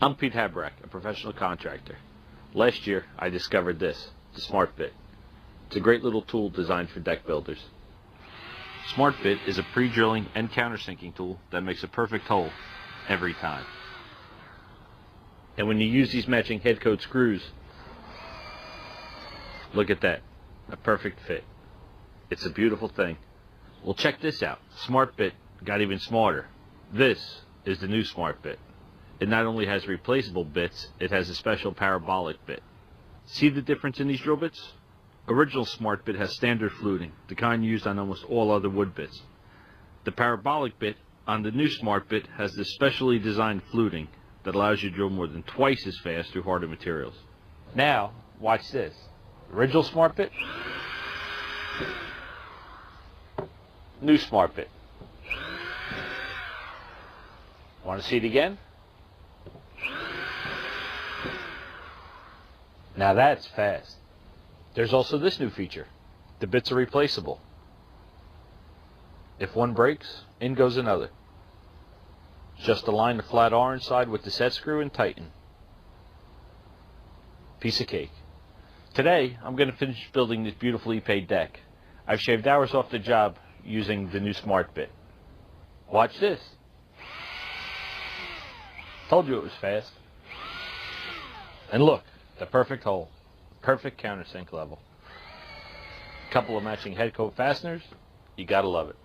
I'm Pete Habrack, a professional contractor. Last year, I discovered this, the Smart Bit. It's a great little tool designed for deck builders. Smart Bit is a pre-drilling and countersinking tool that makes a perfect hole every time. And when you use these matching head coat screws, look at that, a perfect fit. It's a beautiful thing. Well, check this out. Smart Bit got even smarter. This is the new Smart Bit. It not only has replaceable bits, it has a special parabolic bit. See the difference in these drill bits? Original Smart Bit has standard fluting, the kind used on almost all other wood bits. The parabolic bit on the new Smart Bit has this specially designed fluting that allows you to drill more than twice as fast through harder materials. Now, watch this. Original Smart Bit, new Smart Bit. Want to see it again? Now that's fast. There's also this new feature. The bits are replaceable. If one breaks, in goes another. Just align the flat orange side with the set screw and tighten. Piece of cake. Today, I'm going to finish building this beautifully paid deck. I've shaved hours off the job using the new Smart Bit. Watch this. Told you it was fast. And look, the perfect hole. Perfect countersink level. Couple of matching head coat fasteners. You gotta love it.